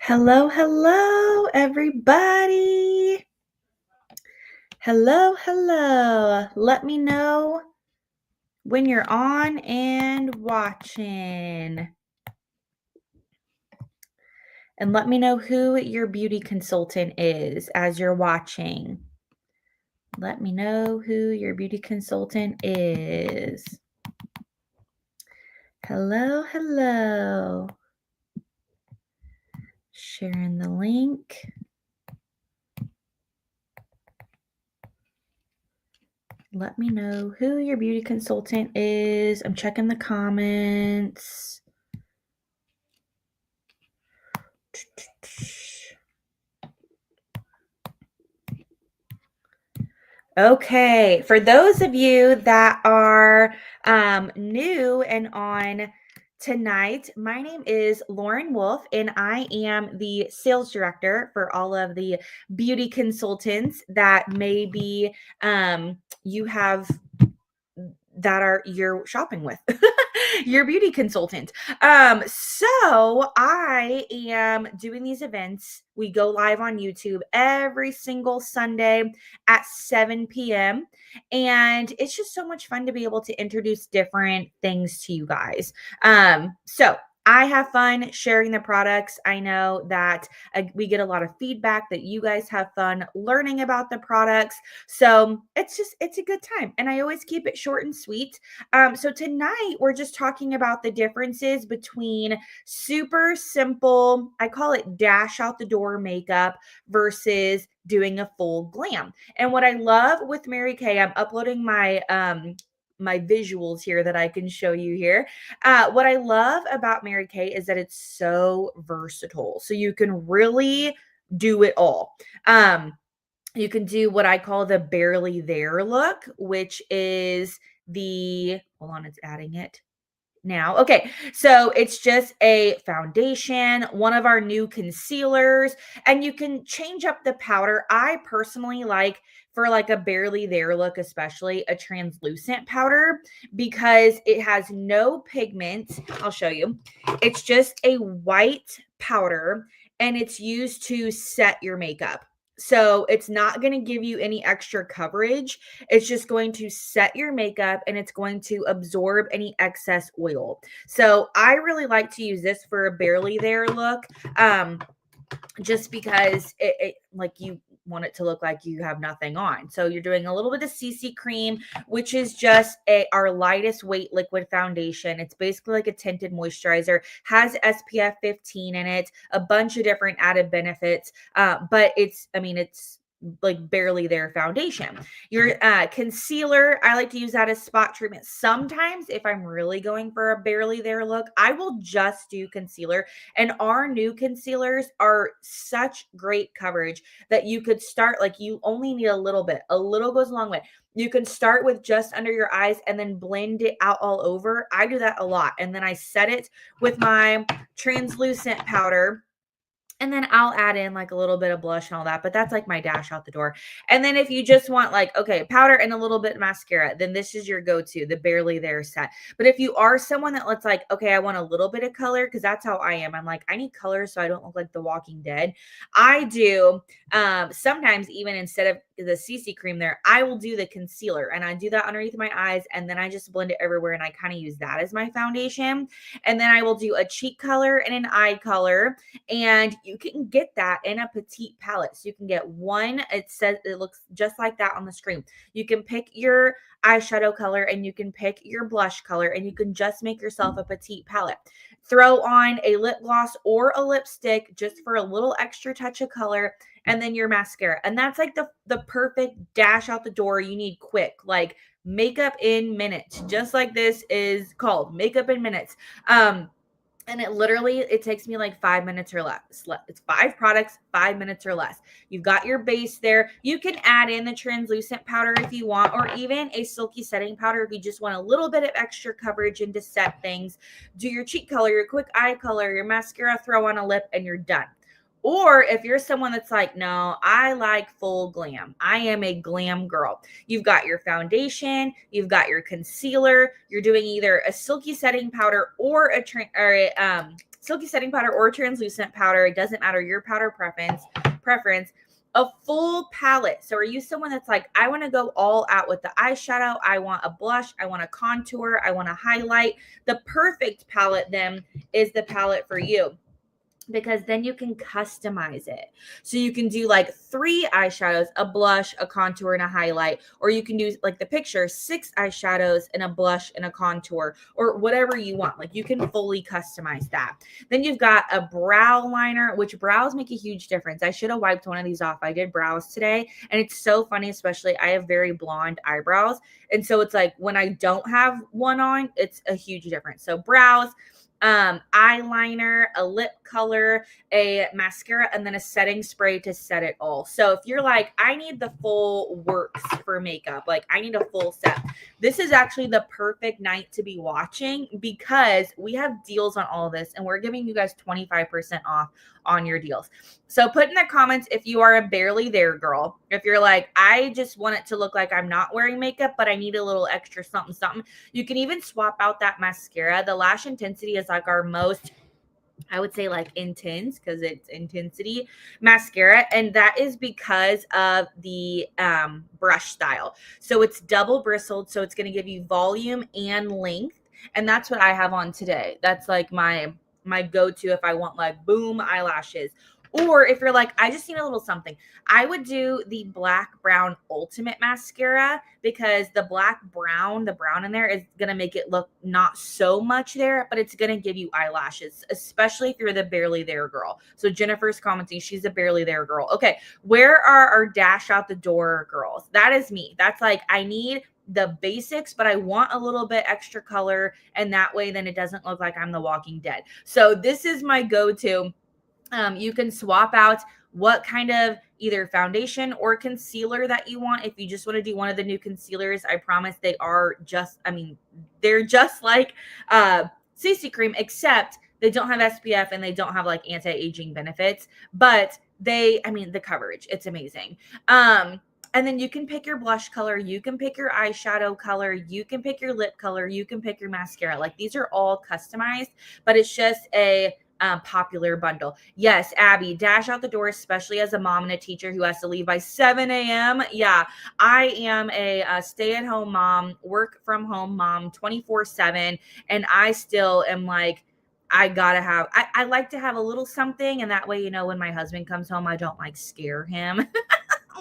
Hello, hello, everybody. Hello, hello. Let me know when you're on and watching. And let me know who your beauty consultant is as you're watching. Let me know who your beauty consultant is. Hello, hello. Sharing the link. Let me know who your beauty consultant is. I'm checking the comments. Okay, for those of you that are new and on tonight, my name is Lauren Wolf, and I am the sales director for all of the beauty consultants that maybe you have that are you're shopping with. Your beauty consultant. So I am doing these events. We go live on YouTube every single Sunday at 7 p.m. And it's just so much fun to be able to introduce different things to you guys. So I have fun sharing the products. I know that we get a lot of feedback that you guys have fun learning about the products. So it's a good time. And I always keep it short and sweet. So tonight we're just talking about the differences between super simple, I call it dash out the door makeup versus doing a full glam. And what I love with Mary Kay, I'm uploading my visuals here that I can show you here. What I love about Mary Kay is that it's so versatile. So you can really do it all. You can do what I call the barely there look, which is hold on, it's adding it now. Okay, so it's just a foundation, one of our new concealers, and you can change up the powder. I personally like for like a barely there look, especially a translucent powder because it has no pigment. I'll show you. It's just a white powder and it's used to set your makeup. So it's not going to give you any extra coverage. It's just going to set your makeup and it's going to absorb any excess oil. So I really like to use this for a barely there look. Just because it like you want it to look like you have nothing on. So you're doing a little bit of CC cream, which is just our lightest weight liquid foundation. It's basically like a tinted moisturizer, has SPF 15 in it, a bunch of different added benefits. But it's like barely there foundation. Your concealer, I like to use that as spot treatment. Sometimes if I'm really going for a barely there look, I will just do concealer. And our new concealers are such great coverage that you could start, like you only need a little bit. A little goes a long way. You can start with just under your eyes and then blend it out all over. I do that a lot. And then I set it with my translucent powder. And then I'll add in like a little bit of blush and all that, but that's like my dash out the door. And then if you just want like, okay, powder and a little bit of mascara, then this is your go-to, the barely there set. But if you are someone that looks like, okay, I want a little bit of color, because that's how I am. I'm like, I need color so I don't look like The Walking Dead. I do sometimes even instead of the CC cream there, I will do the concealer and I do that underneath my eyes and then I just blend it everywhere and I kind of use that as my foundation. And then I will do a cheek color and an eye color. And you can get that in a petite palette. So you can get one, it says it looks just like that on the screen. You can pick your eyeshadow color and you can pick your blush color and you can just make yourself a petite palette. Throw on a lip gloss or a lipstick just for a little extra touch of color and then your mascara. And that's like the perfect dash out the door you need quick, like makeup in minutes, just like this is called makeup in minutes. And it takes me like 5 minutes or less. It's 5 products, 5 minutes or less. You've got your base there. You can add in the translucent powder if you want, or even a silky setting powder if you just want a little bit of extra coverage and to set things. Do your cheek color, your quick eye color, your mascara, throw on a lip, and you're done. Or if you're someone that's like, no, I like full glam. I am a glam girl. You've got your foundation, you've got your concealer. You're doing either a silky setting powder or a silky setting powder or translucent powder. It doesn't matter your powder preference. A full palette. So are you someone that's like, I want to go all out with the eyeshadow, I want a blush, I want a contour, I want to highlight? The perfect palette then is the palette for you, because then you can customize it. So you can do like 3 eyeshadows, a blush, a contour, and a highlight. Or you can do like the picture, 6 eyeshadows and a blush and a contour, or whatever you want. Like you can fully customize that. Then you've got a brow liner, which brows make a huge difference. I should have wiped one of these off. I did brows today, and it's so funny, especially I have very blonde eyebrows. And so it's like when I don't have one on, it's a huge difference. So brows, eyeliner, a lip color, a mascara, and then a setting spray to set it all. So if you're like, I need the full works for makeup, like I need a full set, this is actually the perfect night to be watching, because we have deals on all of this, and we're giving you guys 25% off on your deals. So put in the comments if you are a barely there girl. If you're like, I just want it to look like I'm not wearing makeup, but I need a little extra something, something. You can even swap out that mascara. The Lash Intensity is like our most, I would say, like intense, because it's intensity mascara. And that is because of the brush style. So it's double bristled. So it's going to give you volume and length. And that's what I have on today. That's like my go-to if I want like boom eyelashes. Or if you're like, I just need a little something, I would do the Black Brown Ultimate Mascara, because the brown in there is going to make it look not so much there, but it's going to give you eyelashes, especially if you're the barely there girl. So Jennifer's commenting, she's a barely there girl. Okay, where are our dash out the door girls? That is me. That's like, I need the basics, but I want a little bit extra color, and that way then it doesn't look like I'm the Walking Dead. So this is my go-to. You can swap out what kind of either foundation or concealer that you want. If you just want to do one of the new concealers, I promise they are just, I mean, they're just like CC cream, except they don't have SPF and they don't have like anti-aging benefits, but they, I mean, the coverage, it's amazing. And then you can pick your blush color, you can pick your eyeshadow color, you can pick your lip color, you can pick your mascara. Like these are all customized, but it's just a popular bundle. Yes, Abby, dash out the door, especially as a mom and a teacher who has to leave by 7 a.m. Yeah, I am a stay-at-home mom, work from home mom, 24/7, and I still am like, I gotta have, I like to have a little something, and that way, you know, when my husband comes home, I don't like scare him.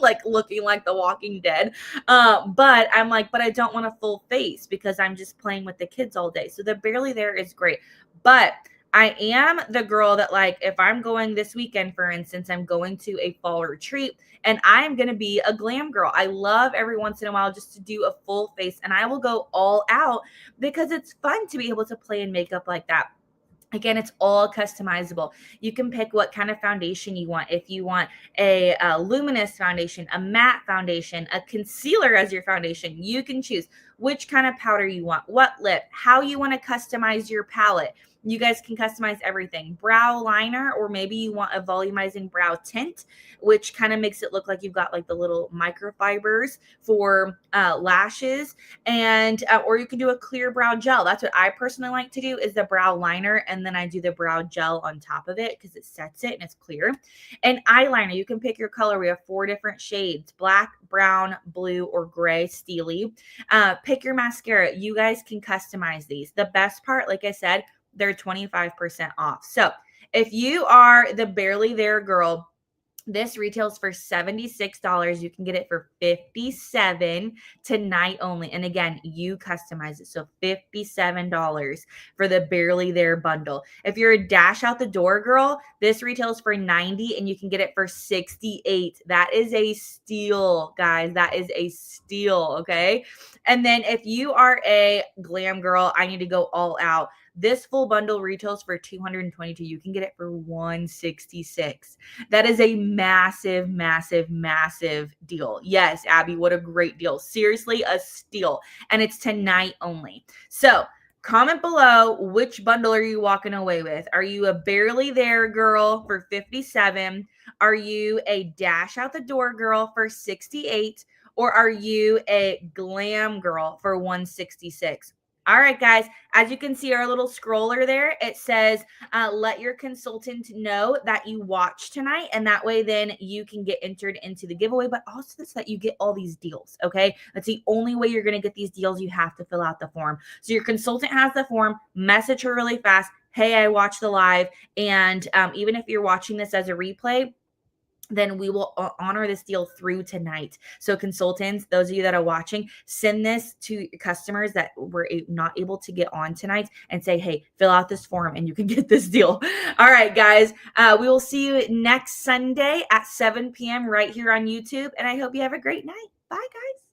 Like looking like the Walking Dead. But I'm like, but I don't want a full face because I'm just playing with the kids all day. So the barely there is great. But I am the girl that, like, if I'm going this weekend, for instance, I'm going to a fall retreat and I'm going to be a glam girl. I love every once in a while just to do a full face, and I will go all out because it's fun to be able to play in makeup like that. Again, it's all customizable. You can pick what kind of foundation you want. If you want a luminous foundation, a matte foundation, a concealer as your foundation, you can choose which kind of powder you want, what lip, how you want to customize your palette. You guys can customize everything. Brow liner, or maybe you want a volumizing brow tint, which kind of makes it look like you've got like the little microfibers for lashes. And or you can do a clear brow gel. That's what I personally like to do, is the brow liner, and then I do the brow gel on top of it because it sets it and it's clear. And eyeliner, you can pick your color. We have 4 different shades: black, brown, blue, or gray steely. Pick your mascara. You guys can customize these. The best part, like I said, they're 25% off. So if you are the barely there girl, this retails for $76. You can get it for $57 tonight only. And again, you customize it. So $57 for the barely there bundle. If you're a dash out the door girl, this retails for $90 and you can get it for $68. That is a steal, guys. That is a steal. Okay. And then if you are a glam girl, I need to go all out. This full bundle retails for $222. You can get it for $166. That is a massive, massive, massive deal. Yes, Abby, what a great deal. Seriously, a steal. And it's tonight only. So comment below, which bundle are you walking away with? Are you a barely there girl for $57? Are you a dash out the door girl for $68? Or are you a glam girl for $166? All right, guys, as you can see our little scroller there, it says, let your consultant know that you watched tonight. And that way then you can get entered into the giveaway, but also so that you get all these deals, okay? That's the only way you're going to get these deals. You have to fill out the form. So your consultant has the form, message her really fast. Hey, I watched the live. And even if you're watching this as a replay, then we will honor this deal through tonight. So consultants, those of you that are watching, send this to customers that were not able to get on tonight and say, hey, fill out this form and you can get this deal. All right, guys, we will see you next Sunday at 7 p.m. right here on YouTube. And I hope you have a great night. Bye, guys.